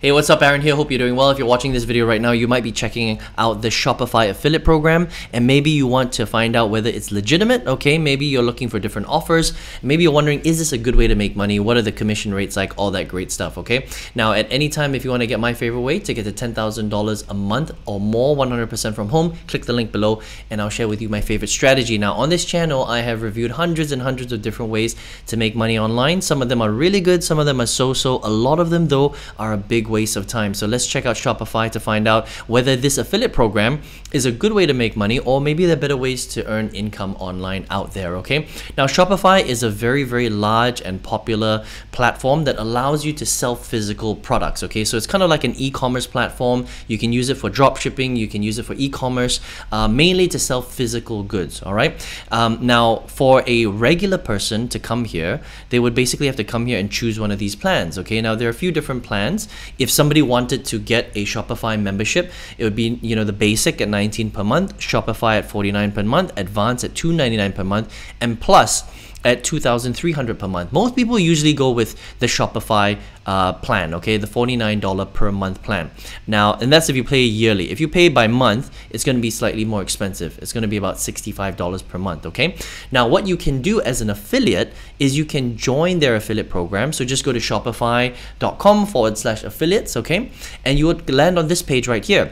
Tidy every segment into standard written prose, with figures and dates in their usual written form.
Hey, what's up? Aaron here. Hope you're doing well. If you're watching this video right now, you might be checking out the Shopify affiliate program, and maybe you want to find out whether it's legitimate. Okay, maybe you're looking for different offers. Maybe you're wondering, is this a good way to make money? What are the commission rates like? All that great stuff. Okay, now at any time, if you want to get my favorite way to get to $10,000 a month or more, 100% from home, click the link below and I'll share with you my favorite strategy. Now on this channel, I have reviewed hundreds and hundreds of different ways to make money online. Some of them are really good, some of them are so-so. A lot of them though are a big waste of time. So let's check out Shopify to find out whether this affiliate program is a good way to make money, or maybe there are better ways to earn income online out there. Okay, now Shopify is a very large and popular platform that allows you to sell physical products. Okay, so it's kind of like an e-commerce platform. You can use it for drop shipping, you can use it for e-commerce, mainly to sell physical goods. All right, now for a regular person to come here, they would basically have to come here and choose one of these plans. Okay, now there are a few different plans. If somebody wanted to get a Shopify membership, it would be, the basic at $19 per month, Shopify at $49 per month, advanced at $299 per month, and plus at $2,300 per month. Most people usually go with the Shopify plan, okay, the $49 per month plan. Now, and that's if you pay yearly. If you pay by month, it's going to be slightly more expensive. It's going to be about $65 per month, okay? Now, what you can do as an affiliate is you can join their affiliate program. So just go to shopify.com/affiliates, okay? And you would land on this page right here.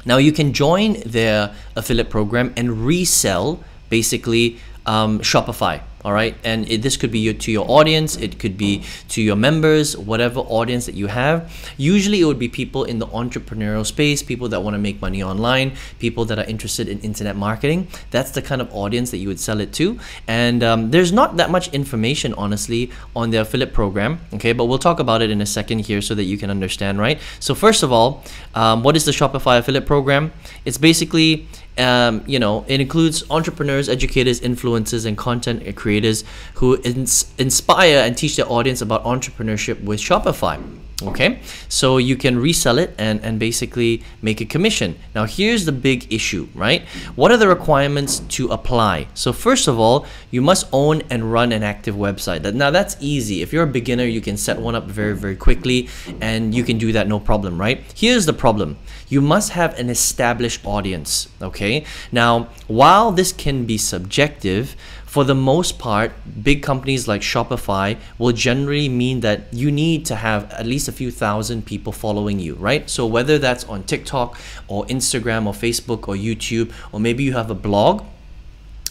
Now, you can join their affiliate program and resell basically Shopify. All right, and this could be to your audience, it could be to your members, whatever audience that you have. Usually it would be people in the entrepreneurial space, people that want to make money online, people that are interested in internet marketing. That's the kind of audience that you would sell it to. And there's not that much information, honestly, on the affiliate program. Okay, but we'll talk about it in a second here so that you can understand, right? So first of all, what is the Shopify affiliate program? It's basically it includes entrepreneurs, educators, influencers, and content creators who inspire and teach their audience about entrepreneurship with Shopify. Okay, so you can resell it and basically make a commission. Now here's the big issue, right? What are the requirements to apply? So first of all, you must own and run an active website. Now that's easy. If you're a beginner, you can set one up very quickly and you can do that no problem, right? Here's the problem. You must have an established audience, okay? Now, while this can be subjective, for the most part, big companies like Shopify will generally mean that you need to have at least a few thousand people following you, right? So whether that's on TikTok or Instagram or Facebook or YouTube, or maybe you have a blog,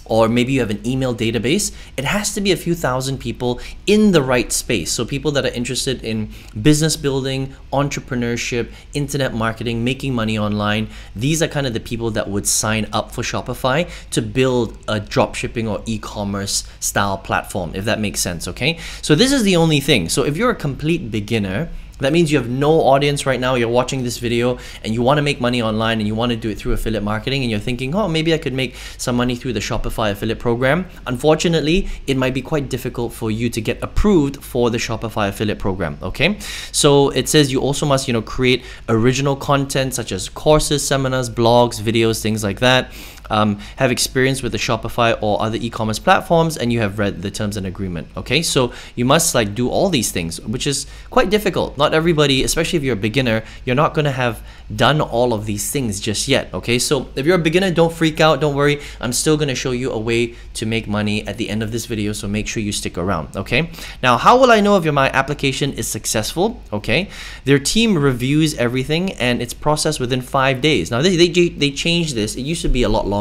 or maybe you have an email database, it has to be a few thousand people in the right space. So people that are interested in business building, entrepreneurship, internet marketing, making money online, these are kind of the people that would sign up for Shopify to build a dropshipping or e-commerce style platform, if that makes sense, okay? So this is the only thing. So if you're a complete beginner, that means you have no audience right now, you're watching this video and you want to make money online and you want to do it through affiliate marketing, and you're thinking, oh, maybe I could make some money through the Shopify affiliate program. Unfortunately, it might be quite difficult for you to get approved for the Shopify affiliate program, okay? So it says you also must, create original content such as courses, seminars, blogs, videos, things like that. Have experience with the Shopify or other e-commerce platforms, and you have read the terms and agreement. Okay, so you must do all these things, which is quite difficult. Not everybody, especially if you're a beginner, you're not going to have done all of these things just yet. Okay, so if you're a beginner, don't freak out, don't worry. I'm still going to show you a way to make money at the end of this video, so make sure you stick around. Okay, now how will I know if my application is successful? Okay, their team reviews everything and it's processed within 5 days. Now they changed this. It used to be a lot longer.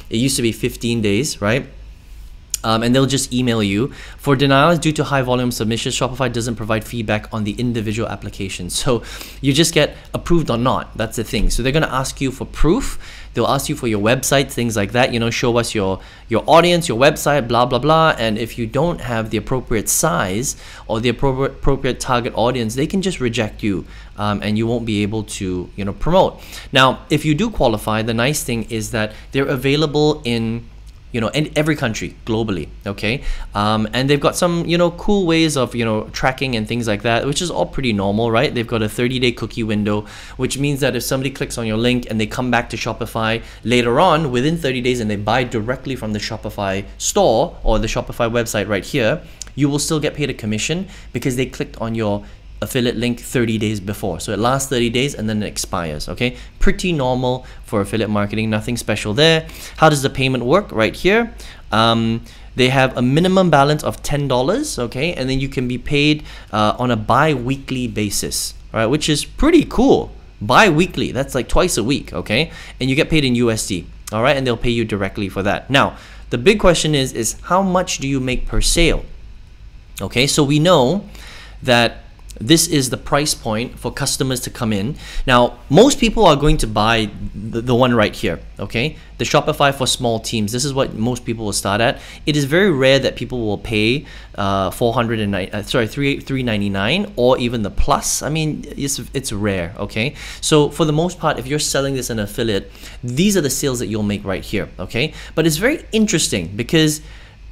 It used to be 15 days, right? And they'll just email you. For denials due to high volume submissions, Shopify doesn't provide feedback on the individual application. So you just get approved or not. That's the thing. So they're going to ask you for proof. They'll ask you for your website, things like that. Show us your audience, your website, blah, blah, blah. And if you don't have the appropriate size or the appropriate target audience, they can just reject you and you won't be able to, promote. Now, if you do qualify, the nice thing is that they're available in in every country globally, okay? And they've got some, cool ways of, tracking and things like that, which is all pretty normal, right? They've got a 30-day cookie window, which means that if somebody clicks on your link and they come back to Shopify later on within 30 days and they buy directly from the Shopify store or the Shopify website right here, you will still get paid a commission because they clicked on your affiliate link 30 days before. So it lasts 30 days and then it expires, okay? Pretty normal for affiliate marketing, nothing special there. How does the payment work? Right here. They have a minimum balance of $10, okay? And then you can be paid on a bi-weekly basis, right? Which is pretty cool. Bi-weekly, that's like twice a week, okay? And you get paid in USD, all right? And they'll pay you directly for that. Now, the big question is how much do you make per sale? Okay, so we know that this is the price point for customers to come in. Now, most people are going to buy the one right here, okay? The Shopify for small teams. This is what most people will start at. It is very rare that people will pay $399 or even the plus. I mean, it's rare, okay? So for the most part, if you're selling this in an affiliate, these are the sales that you'll make right here, okay? But it's very interesting because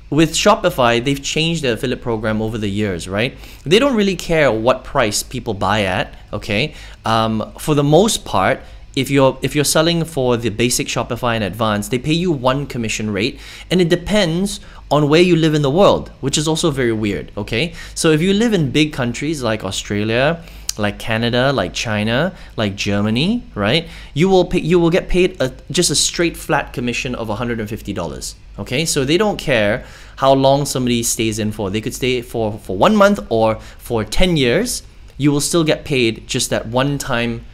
with Shopify, they've changed their affiliate program over the years, right? They don't really care what price people buy at, okay? For the most part, if you're selling for the basic Shopify and advanced, they pay you one commission rate, and it depends on where you live in the world, which is also very weird, okay? So if you live in big countries like Australia, like Canada, like China, like Germany, right? You will get paid just a straight flat commission of $150. Okay, so they don't care how long somebody stays in for. They could stay for 1 month or for 10 years. You will still get paid just that one-time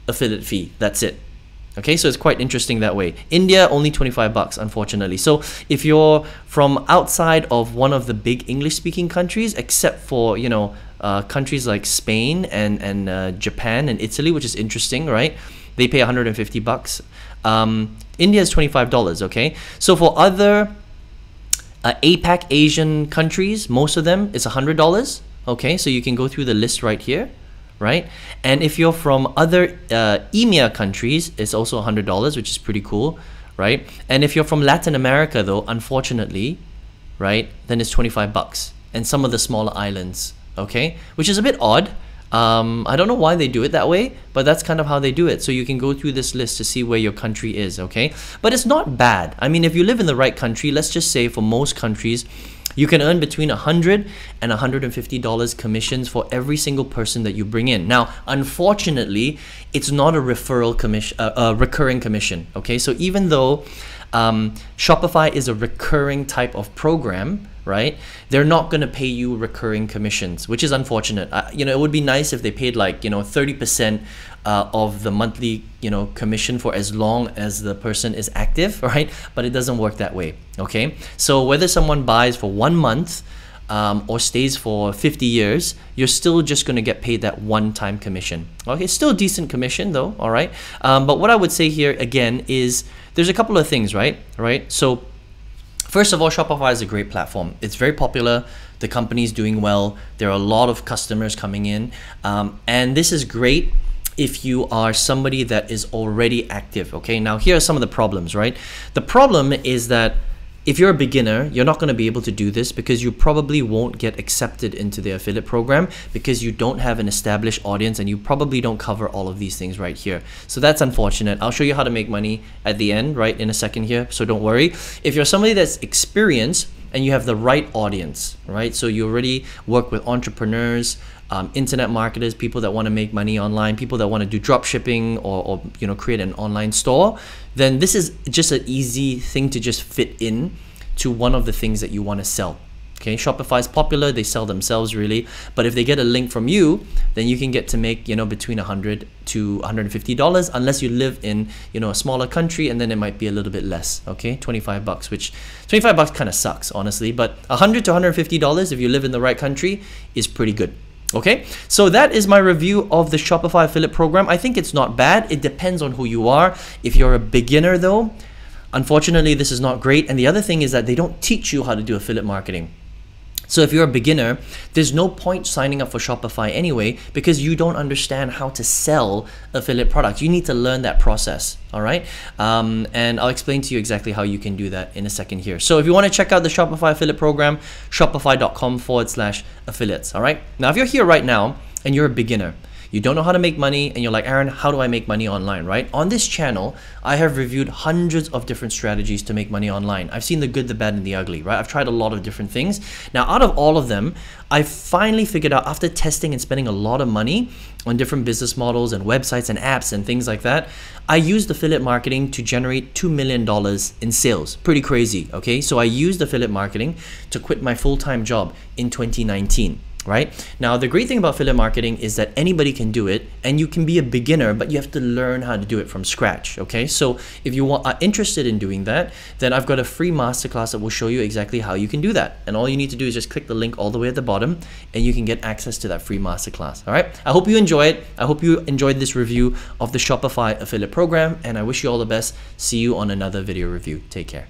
affiliate fee. That's it. Okay, so it's quite interesting that way. India, only 25 bucks, unfortunately. So if you're from outside of one of the big English-speaking countries, except for, you know, countries like Spain and Japan and Italy, which is interesting, right? They pay 150 bucks. India is $25, okay? So for other APAC Asian countries, most of them, it's $100, okay? So you can go through the list right here, right? And if you're from other EMEA countries, it's also $100, which is pretty cool, right? And if you're from Latin America, though, unfortunately, right, then it's 25 bucks. And some of the smaller islands, okay? Which is a bit odd. I don't know why they do it that way, but that's kind of how they do it. So you can go through this list to see where your country is, okay? But it's not bad. I mean, if you live in the right country, let's just say for most countries, you can earn between $100 and $150 commissions for every single person that you bring in. Now, unfortunately, it's not a referral commission, recurring commission, okay? So even though Shopify is a recurring type of program, right? They're not going to pay you recurring commissions, which is unfortunate. You know, it would be nice if they paid like, you know, 30% of the monthly, you know, commission for as long as the person is active, right? But it doesn't work that way, okay? So whether someone buys for 1 month or stays for 50 years, you're still just going to get paid that one-time commission. Okay, still decent commission though, all right? But what I would say here again is there's a couple of things, right? So first of all, Shopify is a great platform. It's very popular. The company is doing well. There are a lot of customers coming in. And this is great if you are somebody that is already active, okay? Now, here are some of the problems, right? The problem is that if you're a beginner, you're not going to be able to do this because you probably won't get accepted into the affiliate program because you don't have an established audience and you probably don't cover all of these things right here. So that's unfortunate. I'll show you how to make money at the end, right, in a second here. So don't worry. If you're somebody that's experienced and you have the right audience, right? So you already work with entrepreneurs, internet marketers, people that want to make money online, people that want to do drop shipping or you know, create an online store, then this is just an easy thing to just fit in to one of the things that you want to sell. Okay, Shopify is popular, they sell themselves really, but if they get a link from you, then you can get to make, you know, between $100 to $150 unless you live in, you know, a smaller country, and then it might be a little bit less, okay? 25 bucks, which 25 bucks kind of sucks, honestly, but $100 to $150 if you live in the right country is pretty good. Okay, so that is my review of the Shopify affiliate program. I think it's not bad. It depends on who you are. If you're a beginner though, unfortunately, this is not great. And the other thing is that they don't teach you how to do affiliate marketing. So if you're a beginner, there's no point signing up for Shopify anyway because you don't understand how to sell affiliate products. You need to learn that process, all right? And I'll explain to you exactly how you can do that in a second here. So if you want to check out the Shopify affiliate program, shopify.com/affiliates, all right? Now, if you're here right now and you're a beginner, You don't know how to make money and you're like, Aaron, how do I make money online, right? On this channel, I have reviewed hundreds of different strategies to make money online. I've seen the good, the bad, and the ugly, right? I've tried a lot of different things. Now, out of all of them, I finally figured out, after testing and spending a lot of money on different business models and websites and apps and things like that, I used affiliate marketing to generate $2 million in sales. Pretty crazy, okay? So I used affiliate marketing to quit my full-time job in 2019. Right? Now, the great thing about affiliate marketing is that anybody can do it, and you can be a beginner, but you have to learn how to do it from scratch. Okay, so if you are interested in doing that, then I've got a free masterclass that will show you exactly how you can do that. And all you need to do is just click the link all the way at the bottom, and you can get access to that free masterclass. All right, I hope you enjoy it. I hope you enjoyed this review of the Shopify affiliate program, and I wish you all the best. See you on another video review. Take care.